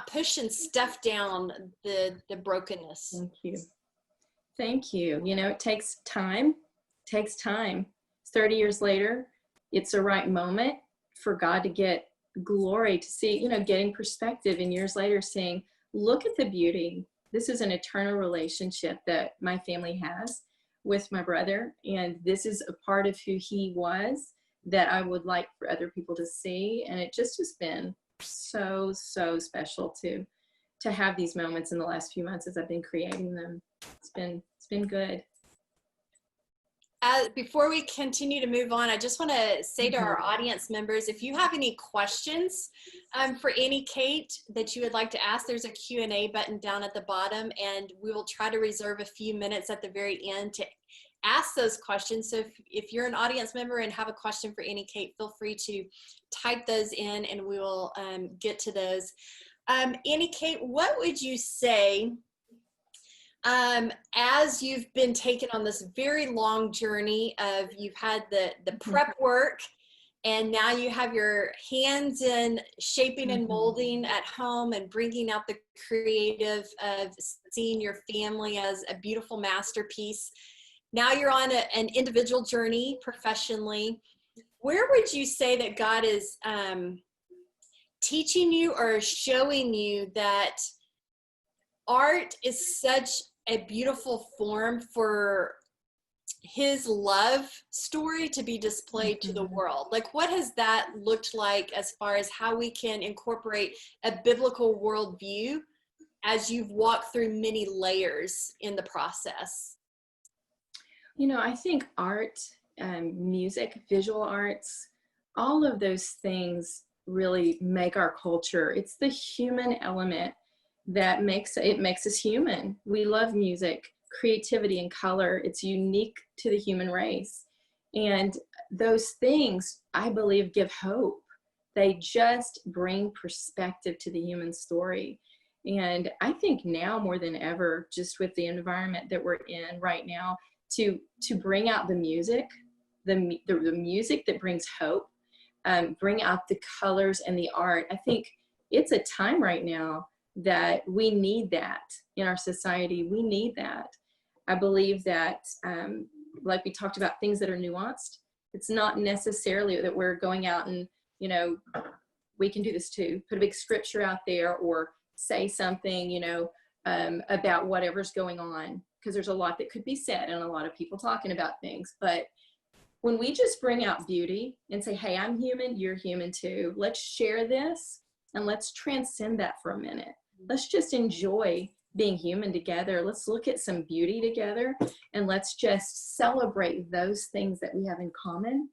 push and stuff down the brokenness. Thank you. You know, it takes time. 30 years later, it's the right moment for God to get glory, to see, you know, getting perspective, and years later saying, look at the beauty. This is an eternal relationship that my family has with my brother, and this is a part of who he was that I would like for other people to see. And it just has been so special to have these moments in the last few months as I've been creating them. It's been good. Before we continue to move on, I just want to say to our audience members, if you have any questions for Annie Kate that you would like to ask, there's a Q&A button down at the bottom, and we will try to reserve a few minutes at the very end to ask those questions. So if you're an audience member and have a question for Annie Kate, feel free to type those in, and we will get to those. Annie Kate, what would you say, as you've been taken on this very long journey of, you've had the prep work, and now you have your hands in shaping and molding at home and bringing out the creative of seeing your family as a beautiful masterpiece. Now you're on an individual journey professionally. Where would you say that God is teaching you or showing you that art is such a beautiful form for his love story to be displayed to the world? Like, what has that looked like as far as how we can incorporate a biblical worldview as you've walked through many layers in the process? You know, I think art, music, visual arts, all of those things really make our culture. It's the human element that makes us human. We love music, creativity, and color. It's unique to the human race. And those things, I believe, give hope. They just bring perspective to the human story. And I think now more than ever, just with the environment that we're in right now, to bring out the music, the music that brings hope, bring out the colors and the art. I think it's a time right now that we need that in our society. We need that. I believe that, like we talked about, things that are nuanced, it's not necessarily that we're going out and, you know, we can do this too. Put a big scripture out there or say something, you know, about whatever's going on, because there's a lot that could be said and a lot of people talking about things. But when we just bring out beauty and say, hey, I'm human, you're human too. Let's share this and let's transcend that for a minute. Let's just enjoy being human together. Let's look at some beauty together and let's just celebrate those things that we have in common.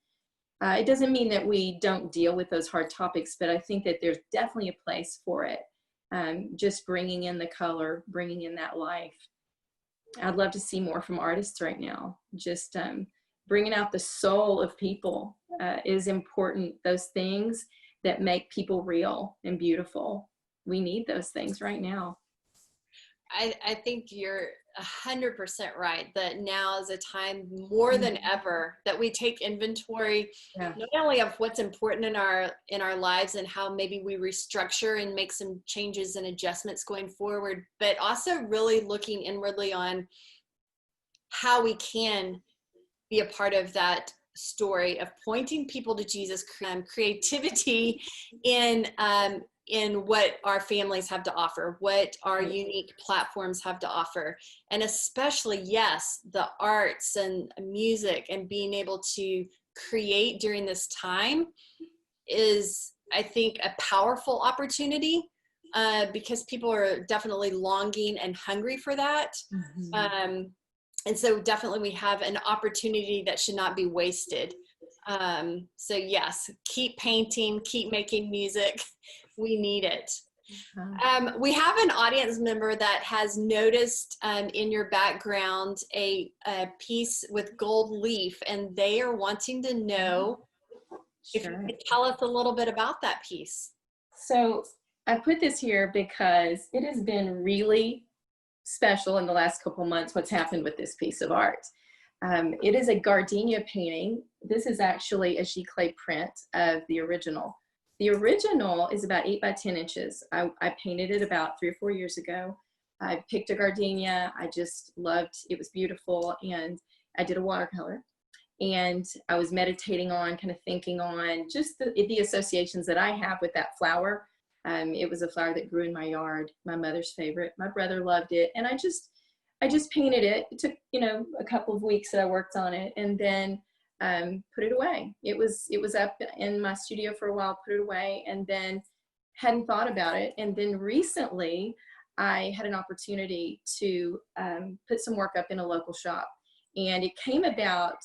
It doesn't mean that we don't deal with those hard topics, but I think that there's definitely a place for it. Just bringing in the color, bringing in that life. I'd love to see more from artists right now. Just bringing out the soul of people is important. Those things that make people real and beautiful. We need those things right now. I think you're 100% right, that now is a time more than ever that we take inventory, not only of what's important in our lives and how maybe we restructure and make some changes and adjustments going forward, but also really looking inwardly on how we can be a part of that story of pointing people to Jesus, creativity in what our families have to offer, what our unique platforms have to offer. And especially, yes, the arts and music and being able to create during this time is, I think, a powerful opportunity because people are definitely longing and hungry for that. And so definitely we have an opportunity that should not be wasted. So yes, keep painting, keep making music. We need it. We have an audience member that has noticed in your background a piece with gold leaf, and they are wanting to know if you could tell us a little bit about that piece. So I put this here because it has been really special in the last couple months what's happened with this piece of art. It is a gardenia painting. This is actually a giclée print of the original. The original is about 8 by 10 inches. I painted it about 3 or 4 years ago. I picked a gardenia. I just loved, it was beautiful. And I did a watercolor. And I was meditating on, kind of thinking on just the associations that I have with that flower. It was a flower that grew in my yard, my mother's favorite. My brother loved it. And I just painted it. It took, you know, a couple of weeks that I worked on it, and then put it away. It was up in my studio for a while, put it away, and then hadn't thought about it. And then recently I had an opportunity to put some work up in a local shop, and it came about,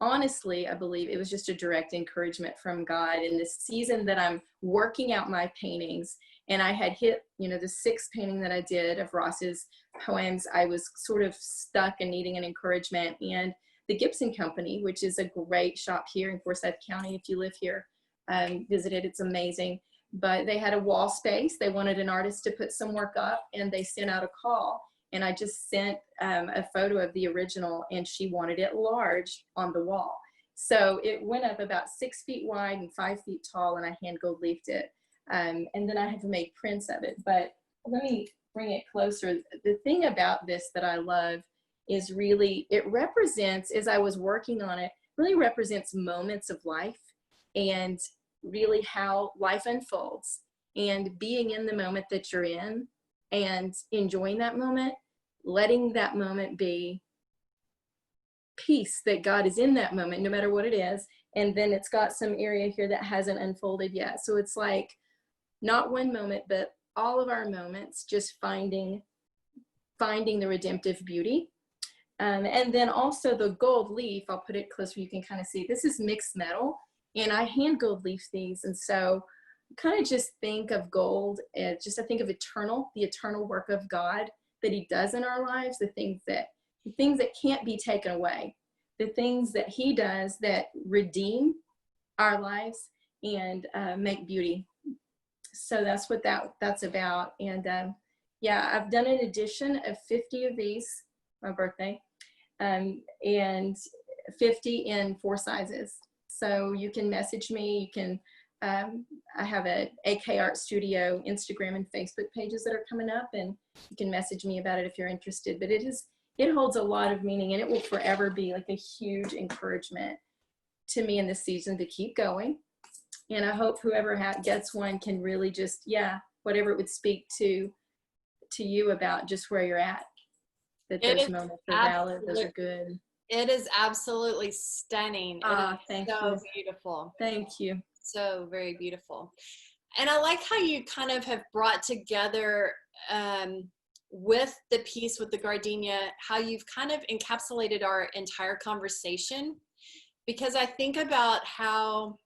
honestly, I believe it was just a direct encouragement from God in this season that I'm working out my paintings. And I had hit, you know, the 6th painting that I did of Ross's poems. I was sort of stuck and needing an encouragement. And the Gibson Company, which is a great shop here in Forsyth County, if you live here, visit it, it's amazing. But they had a wall space. They wanted an artist to put some work up, and they sent out a call. And I just sent a photo of the original, and she wanted it large on the wall. So it went up about 6 feet wide and 5 feet tall, and I hand gold leafed it. And then I have made prints of it. But let me bring it closer. The thing about this that I love is really, it represents, as I was working on it, really represents moments of life and really how life unfolds, and being in the moment that you're in and enjoying that moment, letting that moment be peace, that God is in that moment, no matter what it is. And then it's got some area here that hasn't unfolded yet. So it's like not one moment, but all of our moments, just finding the redemptive beauty. And then also the gold leaf, I'll put it closer, you can kind of see, this is mixed metal, and I hand gold leaf these. And so kind of just think of gold, I think of the eternal work of God that he does in our lives, the things that can't be taken away, the things that he does that redeem our lives and make beauty. So that's what that's about. And yeah, I've done an edition of 50 of these, my birthday, and 50 in 4 sizes. So you can message me, you can, I have a AK Art Studio Instagram and Facebook pages that are coming up, and you can message me about it if you're interested. But it holds a lot of meaning, and it will forever be like a huge encouragement to me in this season to keep going And I hope whoever gets one can really just, whatever it would speak to you about just where you're at, that those moments are valid, those are good. It is absolutely stunning. It is so beautiful. Thank you. So very beautiful. And I like how you kind of have brought together with the piece with the gardenia, how you've kind of encapsulated our entire conversation, because I think about how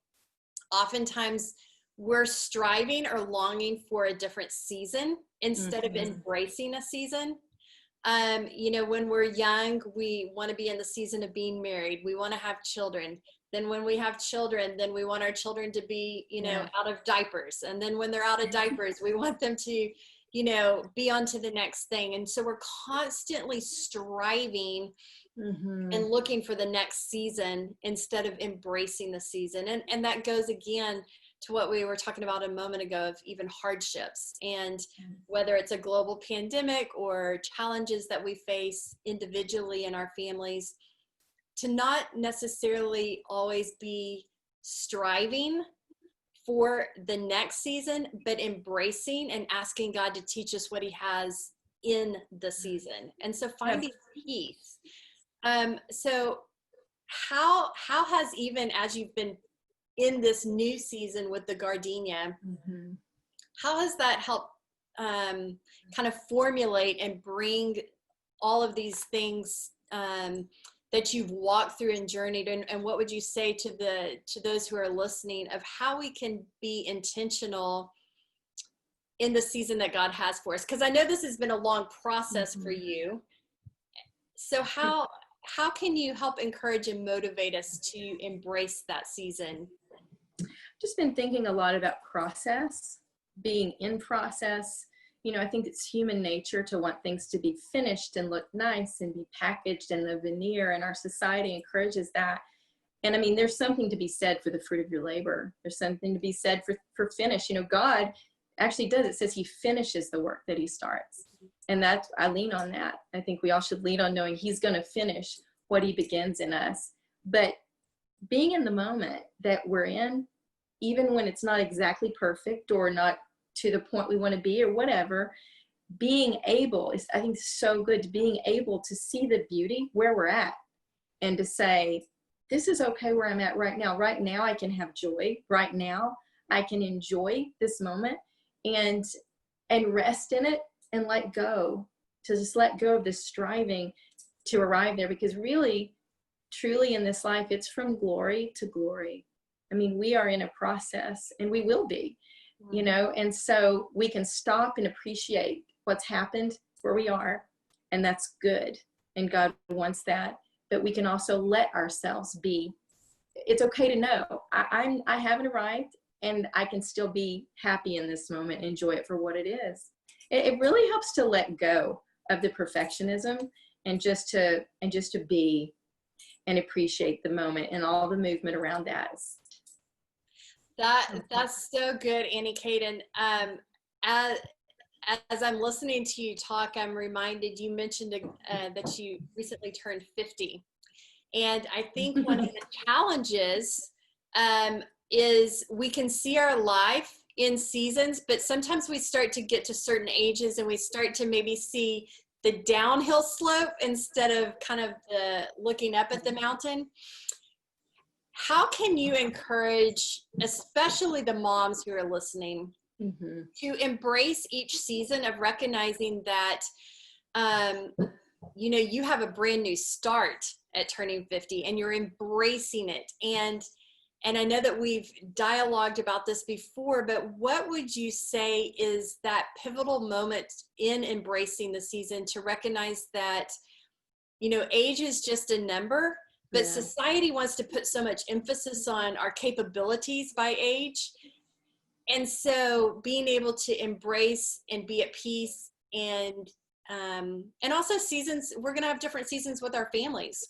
oftentimes we're striving or longing for a different season instead of embracing a season. You know, when we're young, we want to be in the season of being married. We want to have children. Then when we have children, then we want our children to be, you know, out of diapers. And then when they're out of diapers, we want them to, you know, be on to the next thing. And so we're constantly striving and looking for the next season instead of embracing the season. And that goes again to what we were talking about a moment ago of even hardships, and whether it's a global pandemic or challenges that we face individually in our families, to not necessarily always be striving for the next season, but embracing and asking God to teach us what he has in the season. And so finding peace. So how has, even as you've been in this new season with the gardenia, how has that helped kind of formulate and bring all of these things that you've walked through and journeyed, and what would you say to those who are listening of how we can be intentional in the season that God has for us? Because I know this has been a long process for you. So how can you help encourage and motivate us to embrace that season? Just been thinking a lot about process, being in process. You know, I think it's human nature to want things to be finished and look nice and be packaged, and the veneer, and our society encourages that. And I mean, there's something to be said for the fruit of your labor. There's something to be said for finish. You know, God actually does. It says he finishes the work that he starts. And that's, I lean on that. I think we all should lean on knowing he's going to finish what he begins in us. But being in the moment that we're in, even when it's not exactly perfect or not to the point we want to be or whatever, being able is, I think, so good, to being able to see the beauty where we're at and to say, this is okay where I'm at right now. Right now I can have joy. Right now I can enjoy this moment and rest in it and let go, to just let go of this striving to arrive there. Because really, truly in this life, it's from glory to glory. I mean, we are in a process, and we will be, you know, and so we can stop and appreciate what's happened where we are, and that's good. And God wants that, but we can also let ourselves be. It's okay to know I haven't arrived, and I can still be happy in this moment and enjoy it for what it is. It really helps to let go of the perfectionism and just to be and appreciate the moment and all the movement around that. That's so good, Annie Kate. And as I'm listening to you talk, I'm reminded, you mentioned that you recently turned 50. And I think one of the challenges is we can see our life in seasons, but sometimes we start to get to certain ages and we start to maybe see the downhill slope instead of kind of looking up at the mountain. How can you encourage, especially the moms who are listening, to embrace each season of recognizing that, you know, you have a brand new start at turning 50 and you're embracing it. And I know that we've dialogued about this before, but what would you say is that pivotal moment in embracing the season to recognize that, you know, age is just a number, but society wants to put so much emphasis on our capabilities by age. And so being able to embrace and be at peace, and also seasons, we're going to have different seasons with our families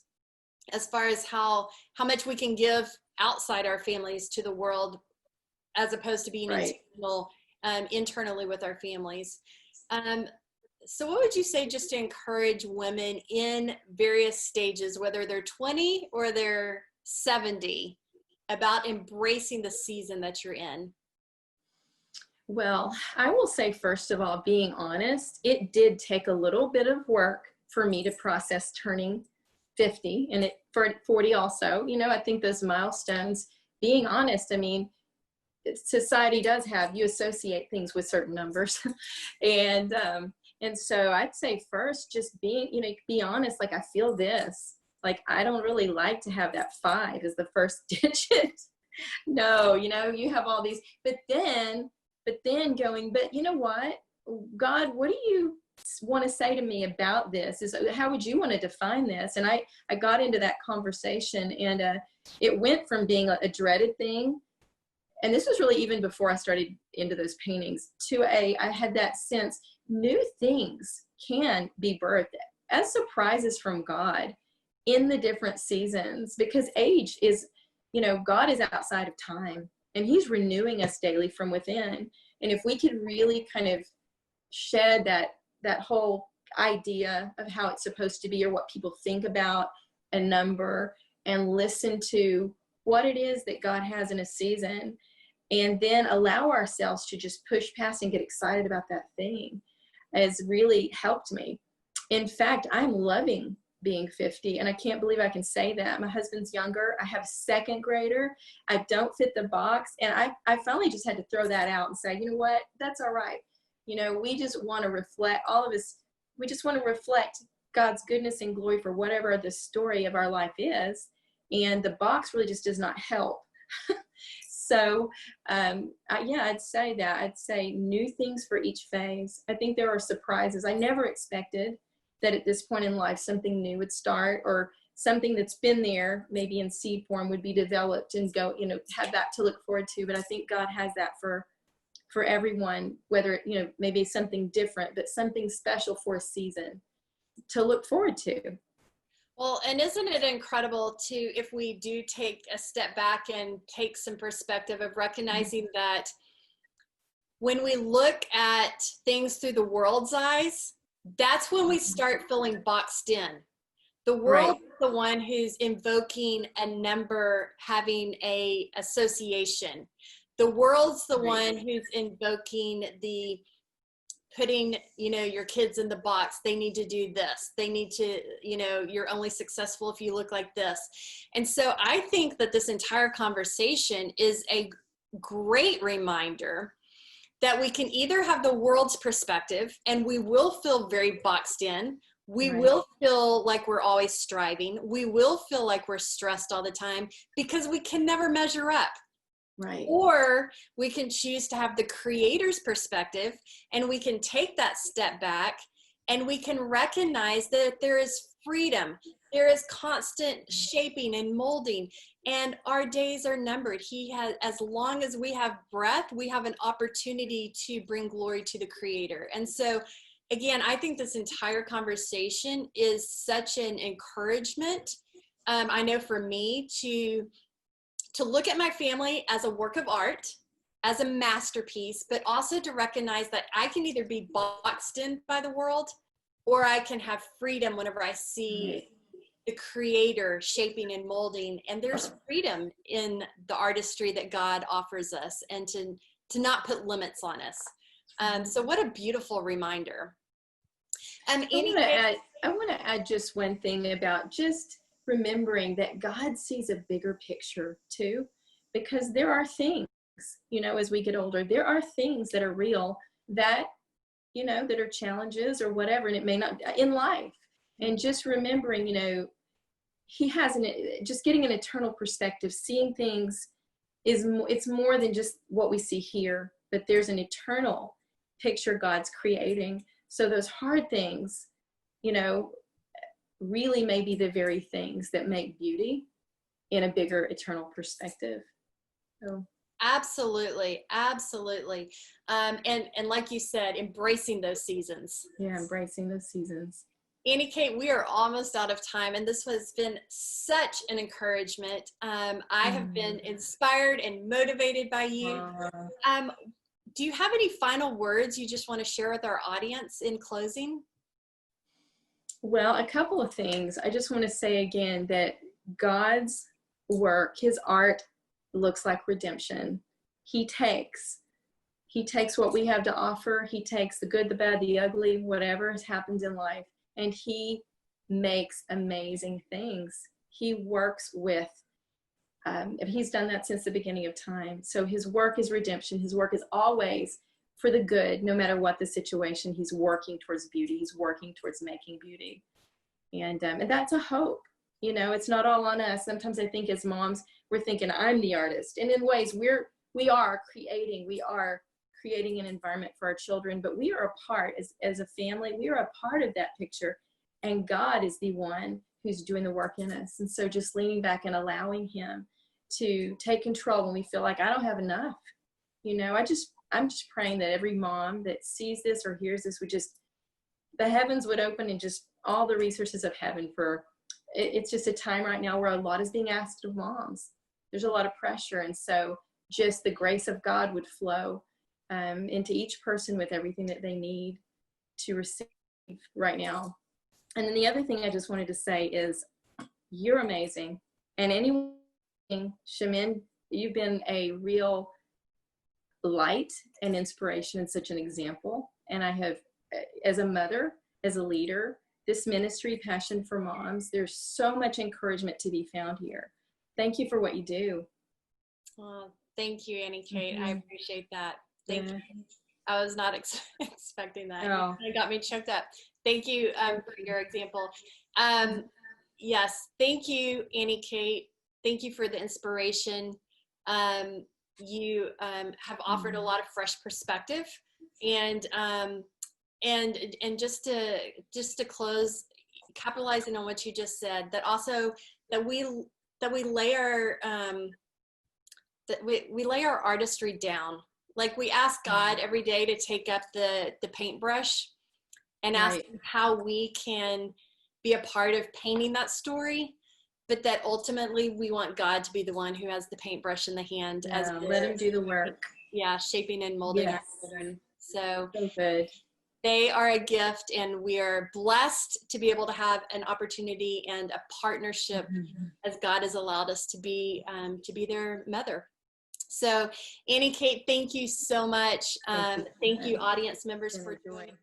as far as how much we can give outside our families to the world, as opposed to being internally with our families. So what would you say just to encourage women in various stages, whether they're 20 or they're 70, about embracing the season that you're in? Well, I will say, first of all, being honest, it did take a little bit of work for me to process turning 50 and for 40 also. I think those milestones, being honest, I mean, society does have, you associate things with certain numbers. and so I'd say first, just be honest, like, I feel this. Like, I don't really like to have that 5 as the first digit. No, you have all these, but then going, but you know what, God, what do you want to say to me about this? How would you want to define this? And I got into that conversation, and it went from being a dreaded thing, and this was really even before I started into those paintings, to I had that sense, new things can be birthed as surprises from God in the different seasons, because age is, God is outside of time, and he's renewing us daily from within. And if we could really kind of shed that whole idea of how it's supposed to be, or what people think about a number, and listen to what it is that God has in a season, and then allow ourselves to just push past and get excited about that thing, has really helped me. In fact, I'm loving being 50, and I can't believe I can say that. My husband's younger. I have a second grader. I don't fit the box, and I finally just had to throw that out and say, you know what, that's all right. We just want to reflect, all of us, we just want to reflect God's goodness and glory for whatever the story of our life is, and the box really just does not help. So I'd say that. I'd say new things for each phase. I think there are surprises. I never expected that at this point in life something new would start, or something that's been there maybe in seed form would be developed and go, have that to look forward to. But I think God has that for everyone, whether maybe something different, but something special for a season to look forward to. Well, and isn't it incredible too, if we do take a step back and take some perspective of recognizing that when we look at things through the world's eyes, that's when we start feeling boxed in. The world is the one who's invoking a number, having a association. The world's the one who's invoking the putting, your kids in the box. They need to do this. They need to, you're only successful if you look like this. And so I think that this entire conversation is a great reminder that we can either have the world's perspective, and we will feel very boxed in. We will feel like we're always striving. We will feel like we're stressed all the time because we can never measure up. Right. Or we can choose to have the creator's perspective, and we can take that step back, and we can recognize that there is freedom. There is constant shaping and molding, and our days are numbered. He has, as long as we have breath, we have an opportunity to bring glory to the creator. And so again, I think this entire conversation is such an encouragement. I know for me to look at my family as a work of art, as a masterpiece, but also to recognize that I can either be boxed in by the world, or I can have freedom whenever I see the creator shaping and molding. And there's freedom in the artistry that God offers us, and to not put limits on us. So what a beautiful reminder. I want to add just one thing about just remembering that God sees a bigger picture too, because there are things, as we get older, there are things that are real that, that are challenges or whatever, and it may not in life. And just remembering, he has just getting an eternal perspective, seeing things it's more than just what we see here, but there's an eternal picture God's creating. So those hard things, really may be the very things that make beauty in a bigger eternal perspective. So. Absolutely. And like you said, embracing those seasons. Yeah, embracing those seasons. Annie Kate, we are almost out of time, and this has been such an encouragement. I have been inspired and motivated by you. Do you have any final words you just want to share with our audience in closing? Well, a couple of things. I just want to say again that God's work, his art, looks like redemption. He takes what we have to offer. He takes the good, the bad, the ugly, whatever has happened in life, and he makes amazing things. He works with, he's done that since the beginning of time. So his work is redemption. His work is always for the good, no matter what the situation. He's working towards beauty. He's working towards making beauty. And that's a hope. You know, it's not all on us. Sometimes I think as moms, we're thinking, I'm the artist. And in ways, we are creating an environment for our children, but we are a part, as a family, we are a part of that picture. And God is the one who's doing the work in us. And so just leaning back and allowing him to take control when we feel like I don't have enough. You know, I'm just praying that every mom that sees this or hears this the heavens would open, and just all the resources of heaven it's just a time right now where a lot is being asked of moms. There's a lot of pressure. And so just the grace of God would flow into each person with everything that they need to receive right now. And then the other thing I just wanted to say is, you're amazing. And anyone, Shamin, you've been a real light and inspiration and such an example. And I have, as a mother, as a leader, this ministry, Passion for Moms, there's so much encouragement to be found here. Thank you for what you do. Oh, thank you, Annie Kate. I appreciate that. Thank you. I was not expecting that. Oh. It got me choked up. Thank you for your example. Yes, thank you, Annie Kate. Thank you for the inspiration. You have offered a lot of fresh perspective, and just to close, capitalizing on what you just said, that also that we lay our artistry down. Like, we ask God every day to take up the paintbrush and ask him how we can be a part of painting that story, but that ultimately we want God to be the one who has the paintbrush in the hand. Let him do the work. Yeah, shaping and molding our children. So good. They are a gift, and we are blessed to be able to have an opportunity and a partnership as God has allowed us to be their mother. So, Annie Kate, thank you so much. Thank you, audience members, for joining.